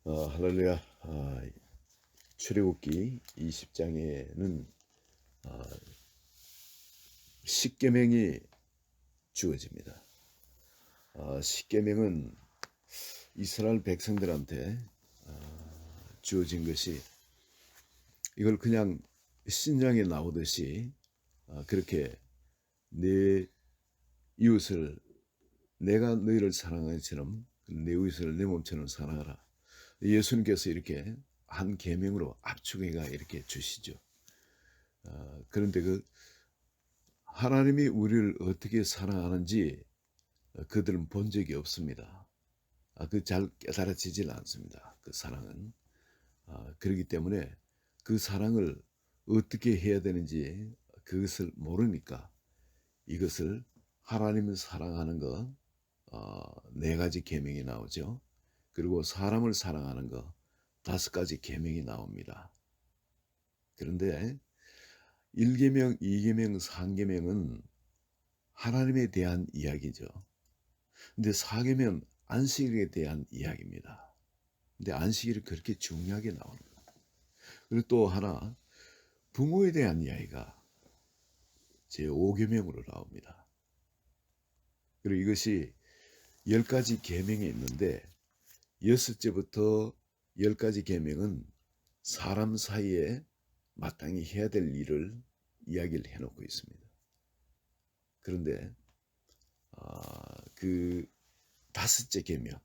할렐루야. 출애굽기 20장에는 십계명이 주어집니다. 십계명은 이스라엘 백성들한테 주어진 것이, 이걸 그냥 신장에 나오듯이 그렇게 내 이웃을 내가 너희를 사랑하는 것처럼 내 이웃을 내 몸처럼 사랑하라. 예수님께서 이렇게 한 계명으로 압축해가 이렇게 주시죠. 그런데 그 하나님이 우리를 어떻게 사랑하는지 그들은 본 적이 없습니다. 그 잘 깨달아지질 않습니다. 그 사랑은. 그렇기 때문에 그 사랑을 어떻게 해야 되는지 그것을 모르니까 이것을 하나님을 사랑하는 거, 네 가지 계명이 나오죠. 그리고 사람을 사랑하는 거 5가지 계명이 나옵니다. 그런데 1계명, 2계명, 3계명은 하나님에 대한 이야기죠. 근데 4계명 안식일에 대한 이야기입니다. 근데 안식일이 그렇게 중요하게 나옵니다. 그리고 또 하나, 부모에 대한 이야기가 제5계명으로 나옵니다. 그리고 이것이 10가지 계명이 있는데 6제부터 10가지 계명은 사람 사이에 마땅히 해야 될 일을 이야기를 해놓고 있습니다. 그런데 그 5째 계명,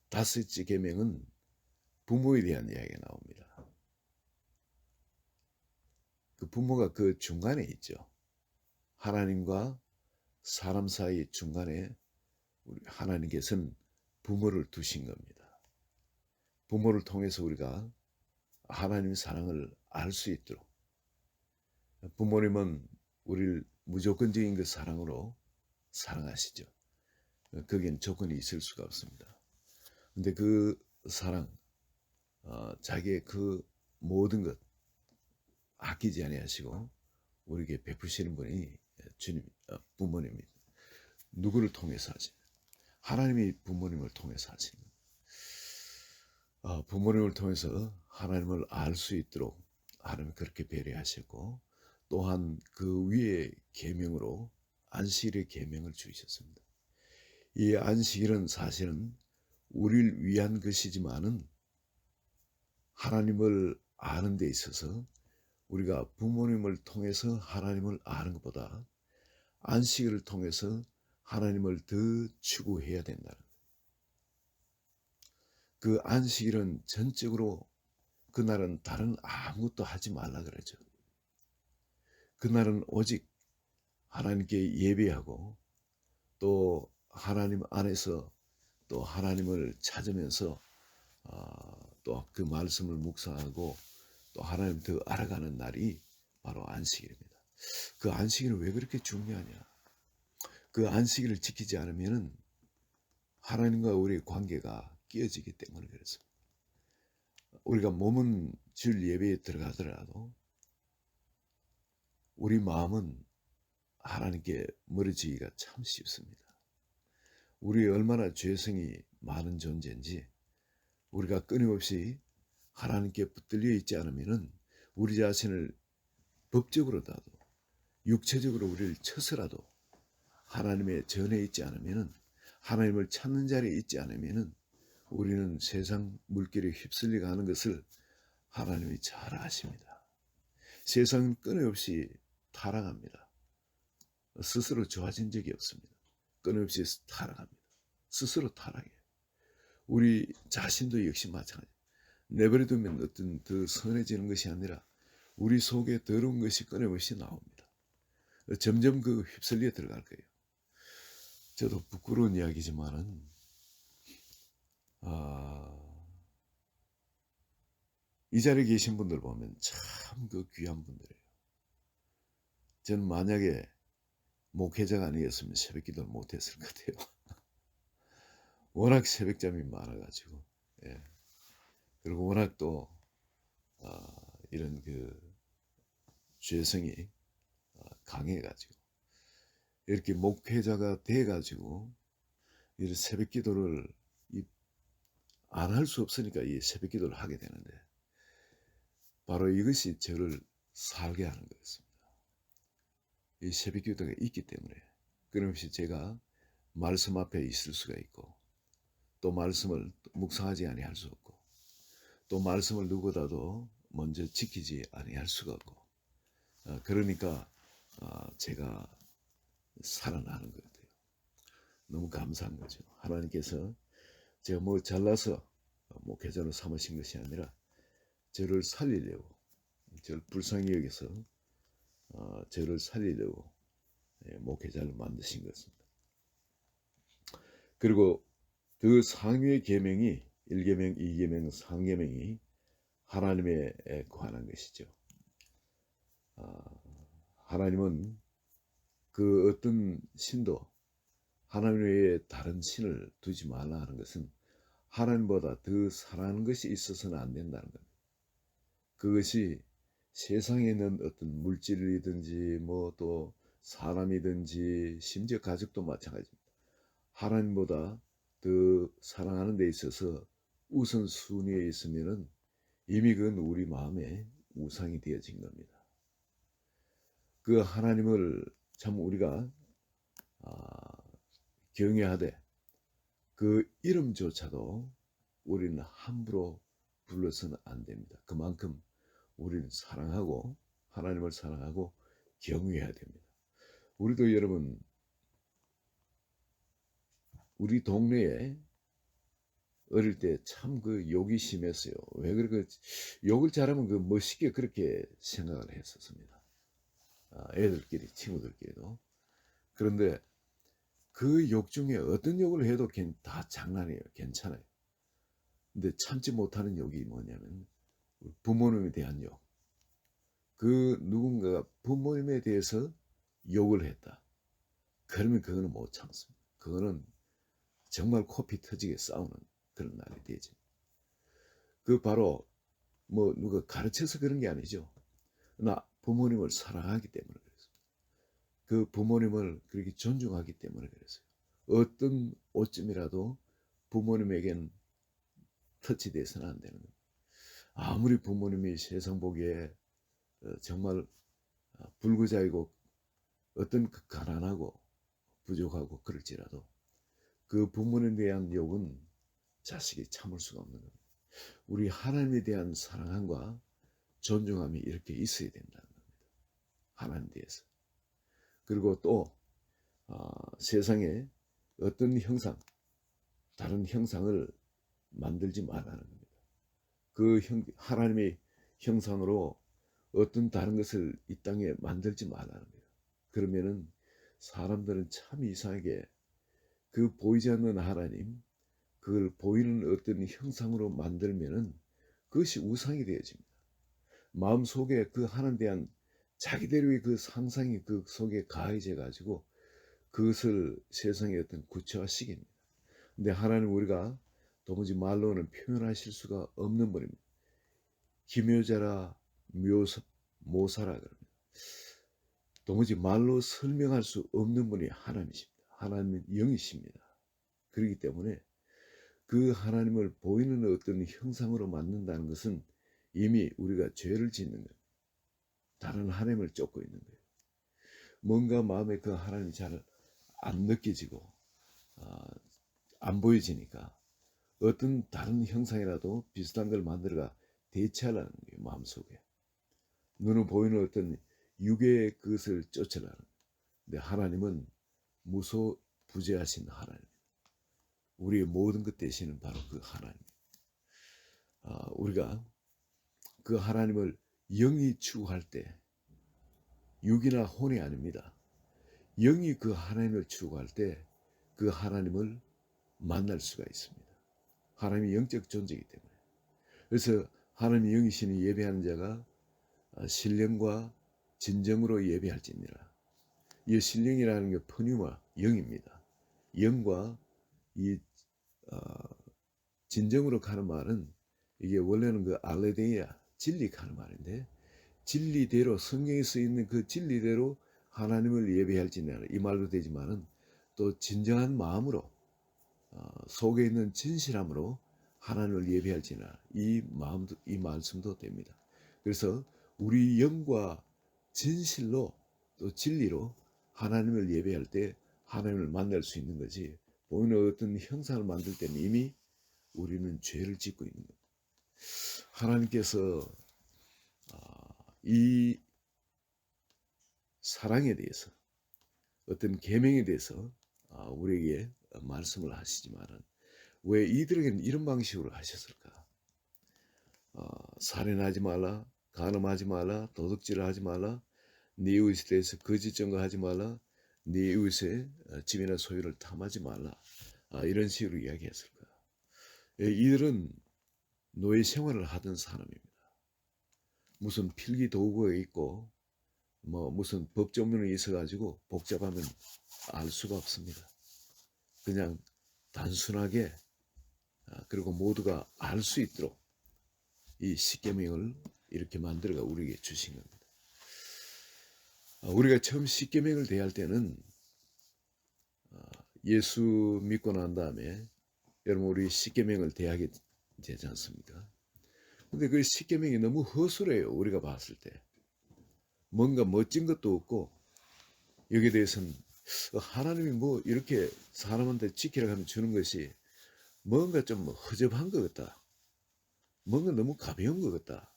5째 계명은 부모에 대한 이야기가 나옵니다. 그 부모가 그 중간에 있죠. 하나님과 사람 사이 중간에 우리 하나님께서는 부모를 두신 겁니다. 부모를 통해서 우리가 하나님의 사랑을 알 수 있도록, 부모님은 우리를 무조건적인 그 사랑으로 사랑하시죠. 거기엔 조건이 있을 수가 없습니다. 근데 그 사랑, 자기의 그 모든 것 아끼지 아니하시고 우리에게 베푸시는 분이 주님, 부모님입니다. 누구를 통해서 하지? 하나님이 부모님을 통해서 하시는 부모님을 통해서 하나님을 알 수 있도록 하나님이 그렇게 배려하셨고, 또한 그 위에 계명으로 안식일의 계명을 주셨습니다. 이 안식일은 사실은 우리를 위한 것이지만은 하나님을 아는 데 있어서 우리가 부모님을 통해서 하나님을 아는 것보다 안식일을 통해서 하나님을 더 추구해야 된다는, 그 안식일은 전적으로 그날은 다른 아무것도 하지 말라 그러죠. 그날은 오직 하나님께 예배하고 또 하나님 안에서 또 하나님을 찾으면서 또 그 말씀을 묵상하고 또 하나님 더 알아가는 날이 바로 안식일입니다. 그 안식일은 왜 그렇게 중요하냐? 그 안식일을 지키지 않으면은 하나님과 우리의 관계가 깨어지기 때문에 그렇습니다. 우리가 몸은 줄 예배에 들어가더라도 우리 마음은 하나님께 멀어지기가 참 쉽습니다. 우리 얼마나 죄성이 많은 존재인지 우리가 끊임없이 하나님께 붙들려 있지 않으면은 우리 자신을 법적으로라도 육체적으로 우리를 쳐서라도 하나님의 전에 있지 않으면은, 하나님을 찾는 자리에 있지 않으면은 우리는 세상 물길에 휩쓸려 가는 것을 하나님이 잘 아십니다. 세상은 끊임없이 타락합니다. 스스로 좋아진 적이 없습니다. 끊임없이 타락합니다. 스스로 타락해요. 우리 자신도 역시 마찬가지. 내버려두면 어떤 더 선해지는 것이 아니라 우리 속에 더러운 것이 끊임없이 나옵니다. 점점 그 휩쓸려 들어갈 거예요. 저도 부끄러운 이야기지만은 이 자리에 계신 분들 보면 참 그 귀한 분들이에요. 저는 만약에 목회자가 아니었으면 새벽기도를 못했을 것 같아요. 워낙 새벽잠이 많아가지고, 예. 그리고 워낙 또 이런 그 죄성이 강해가지고 이렇게 목회자가 돼가지고 이런 새벽기도를 안 할 수 없으니까 이 새벽 기도를 하게 되는데 바로 이것이 저를 살게 하는 거였습니다. 이 새벽 기도가 있기 때문에 끊임없이 제가 말씀 앞에 있을 수가 있고 또 말씀을 묵상하지 아니할 수 없고 또 말씀을 누구보다도 먼저 지키지 아니할 수가 없고 그러니까 제가 살아나는 것 같아요. 너무 감사한 거죠. 하나님께서 제가 뭐 잘나서 목회자로 삼으신 것이 아니라 저를 살리려고 저를 불쌍히 여기서 저를 살리려고 목회자를 만드신 것입니다. 그리고 그 상위의 계명이 1계명, 2계명, 3계명이 하나님에 관한 것이죠. 하나님은 그 어떤 신도 하나님 외에 다른 신을 두지 말라 하는 것은 하나님보다 더 사랑하는 것이 있어서는 안 된다는 겁니다. 그것이 세상에 있는 어떤 물질이든지 뭐 또 사람이든지 심지어 가족도 마찬가지입니다. 하나님보다 더 사랑하는 데 있어서 우선순위에 있으면은 이미 그건 우리 마음에 우상이 되어진 겁니다. 그 하나님을 참 우리가 경외하되 그 이름조차도 우리는 함부로 불러서는 안 됩니다. 그만큼 우리는 사랑하고 하나님을 사랑하고 경외해야 됩니다. 우리도 여러분 우리 동네에 어릴 때 참 그 욕이 심했어요. 왜 그렇게 욕을 잘하면 그 멋있게 그렇게 생각을 했었습니다. 애들끼리 친구들끼리도. 그런데 그 욕 중에 어떤 욕을 해도 다 장난이에요. 괜찮아요. 근데 참지 못하는 욕이 뭐냐면 부모님에 대한 욕. 그 누군가가 부모님에 대해서 욕을 했다. 그러면 그거는 못 참습니다. 그거는 정말 코피 터지게 싸우는 그런 날이 되죠. 그 바로 뭐 누가 가르쳐서 그런 게 아니죠. 나 부모님을 사랑하기 때문에 그랬습니다. 그 부모님을 그렇게 존중하기 때문에 그랬어요. 어떤 오점이라도 부모님에겐 터치돼서는 안 되는 겁니다. 아무리 부모님이 세상 보기에 정말 불구자이고 어떤 가난하고 부족하고 그럴지라도 그 부모님에 대한 욕은 자식이 참을 수가 없는 겁니다. 우리 하나님에 대한 사랑함과 존중함이 이렇게 있어야 된다는 겁니다. 하나님 대해서. 그리고 또 세상에 어떤 형상, 다른 형상을 만들지 말라는 겁니다. 그 하나님의 형상으로 어떤 다른 것을 이 땅에 만들지 말라는 거예요. 그러면은 사람들은 참 이상하게 그 보이지 않는 하나님, 그걸 보이는 어떤 형상으로 만들면은 그것이 우상이 되어집니다. 마음속에 그 하나님에 대한 자기대로의 그 상상이 그 속에 가해져 가지고 그것을 세상에 어떤 구체화시킵니다. 근데 하나님 우리가 도무지 말로는 표현하실 수가 없는 분입니다. 기묘자라 모사라 그럽니다. 도무지 말로 설명할 수 없는 분이 하나님이십니다. 하나님은 영이십니다. 그렇기 때문에 그 하나님을 보이는 어떤 형상으로 만든다는 것은 이미 우리가 죄를 짓는 거예요. 다른 하나님을 쫓고 있는 거예요. 뭔가 마음에 그 하나님이 잘 안 느껴지고 안 보여지니까 어떤 다른 형상이라도 비슷한 걸 만들어가 대체하려는 거예요. 마음속에. 눈은 보이는 어떤 육의 그것을 쫓으라는 거예요. 근데 하나님은 무소부재하신 하나님. 우리의 모든 것 되시는 바로 그 하나님. 우리가 그 하나님을 영이 추구할 때 육이나 혼이 아닙니다. 영이 그 하나님을 추구할 때 그 하나님을 만날 수가 있습니다. 하나님이 영적 존재이기 때문에. 그래서 하나님이 영이시니 예배하는 자가 신령과 진정으로 예배할지니라. 이 신령이라는 게 푸뉴마 영입니다. 영과 이 진정으로 가는 말은 이게 원래는 그 알레데이아 진리 가는 말인데 진리대로 성경에 쓰여 있는 그 진리대로 하나님을 예배할지니라 이 말도 되지만은 또 진정한 마음으로 속에 있는 진실함으로 하나님을 예배할지나 이 마음도 이 말씀도 됩니다. 그래서 우리 영과 진실로 또 진리로 하나님을 예배할 때 하나님을 만날 수 있는 거지. 보이는 어떤 형상을 만들 때는 이미 우리는 죄를 짓고 있는 거예요. 하나님께서 이 사랑에 대해서 어떤 계명에 대해서 우리에게 말씀을 하시지만은 왜 이들에게는 이런 방식으로 하셨을까? 살인하지 말라, 간음하지 말라, 도둑질을 하지 말라, 네 이웃에 대해서 거짓 증거하지 말라, 네 이웃의 집이나 소유를 탐하지 말라. 이런 식으로 이야기했을까? 이들은 노예 생활을 하던 사람입니다. 무슨 필기 도구가 있고 뭐 무슨 법조문이 있어가지고 복잡하면 알 수가 없습니다. 그냥 단순하게 그리고 모두가 알 수 있도록 이 십계명을 이렇게 만들어가 우리에게 주신 겁니다. 우리가 처음 십계명을 대할 때는 예수 믿고 난 다음에 여러분 우리 십계명을 대하게 되지 않습니까? 근데 그 십계명이 너무 허술해요. 우리가 봤을 때 뭔가 멋진 것도 없고 여기에 대해서는 하나님이 뭐 이렇게 사람한테 지키라고 하면 주는 것이 뭔가 좀 허접한 것 같다. 뭔가 너무 가벼운 것 같다.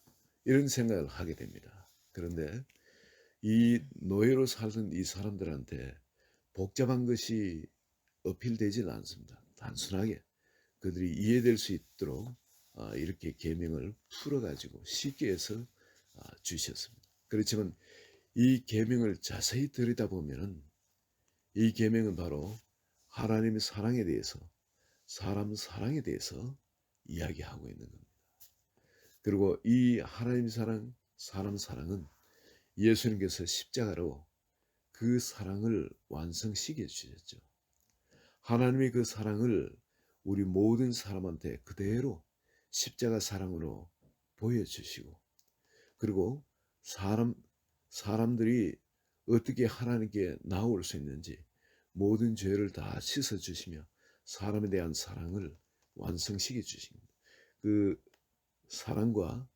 이런 생각을 하게 됩니다. 그런데 이 노예로 살던 이 사람들한테 복잡한 것이 어필되지는 않습니다. 단순하게 그들이 이해될 수 있도록 이렇게 계명을 풀어가지고 쉽게 해서 주셨습니다. 그렇지만 이 계명을 자세히 들여다보면 이 계명은 바로 하나님의 사랑에 대해서 사람 사랑에 대해서 이야기하고 있는 겁니다. 그리고 이 하나님의 사랑, 사람 사랑은 예수님께서 십자가로 그 사랑을 완성시켜 주셨죠. 하나님의 그 사랑을 우리 모든 사람한테 그대로 십자가 사랑으로 보여주시고 그리고 사람들이 어떻게 하나님께 나올 수 있는지 모든 죄를 다 씻어주시며 사람에 대한 사랑을 완성시켜 주십니다. 그 사랑과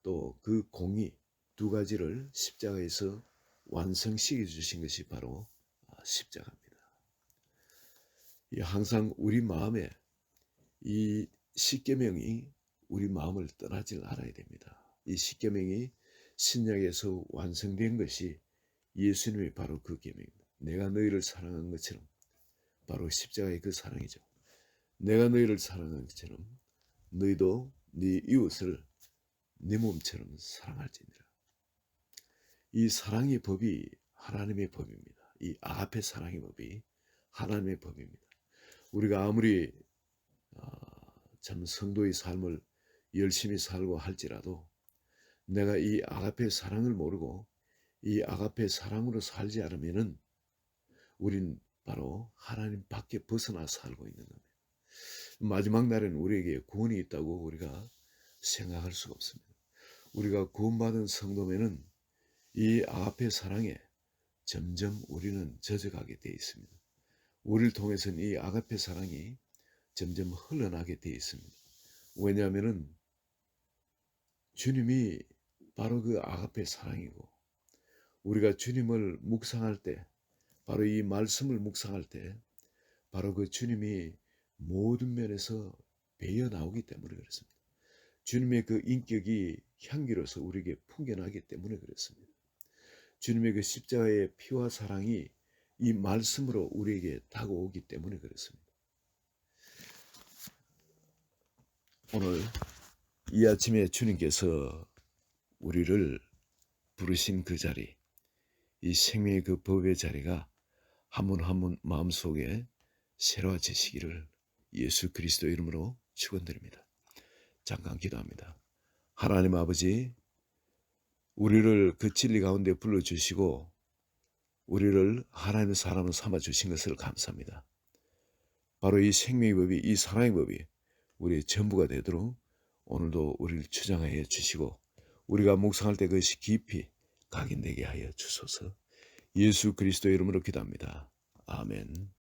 또 그 공의 두 가지를 십자가에서 완성시켜 주신 것이 바로 십자가입니다. 항상 우리 마음에 이 십계명이 우리 마음을 떠나질 않아야 됩니다. 이 십계명이 신약에서 완성된 것이 예수님이 바로 그 계명입니다. 내가 너희를 사랑한 것처럼 바로 십자가의 그 사랑이죠. 내가 너희를 사랑한 것처럼 너희도 네 이웃을 네 몸처럼 사랑할지니라. 이 사랑의 법이 하나님의 법입니다. 이 아가페 사랑의 법이 하나님의 법입니다. 우리가 아무리 참 성도의 삶을 열심히 살고 할지라도 내가 이 아가페 사랑을 모르고 이 아가페 사랑으로 살지 않으면은 우린 바로 하나님 밖에 벗어나 살고 있는 겁니다. 마지막 날에는 우리에게 구원이 있다고 우리가 생각할 수가 없습니다. 우리가 구원받은 성도면은 이 아가페 사랑에 점점 우리는 젖어가게 되어 있습니다. 우리를 통해서는 이 아가페 사랑이 점점 흘러나게 되어 있습니다. 왜냐하면은 주님이 바로 그 아가페 사랑이고 우리가 주님을 묵상할 때 바로 이 말씀을 묵상할 때 바로 그 주님이 모든 면에서 배어 나오기 때문에 그렇습니다. 주님의 그 인격이 향기로서 우리에게 풍겨나기 때문에 그렇습니다. 주님의 그 십자가의 피와 사랑이 이 말씀으로 우리에게 다가오기 때문에 그렇습니다. 오늘 이 아침에 주님께서 우리를 부르신 그 자리, 이 생명의 그 법의 자리가 한 분 한 분 마음속에 새로워지시기를 예수 그리스도 이름으로 축원드립니다. 잠깐 기도합니다. 하나님 아버지, 우리를 그 진리 가운데 불러주시고 우리를 하나님의 사람으로 삼아주신 것을 감사합니다. 바로 이 생명의 법이, 이 사랑의 법이 우리의 전부가 되도록 오늘도 우리를 주장하여 주시고 우리가 묵상할 때 그것이 깊이 각인되게 하여 주소서. 예수 그리스도 이름으로 기도합니다. 아멘.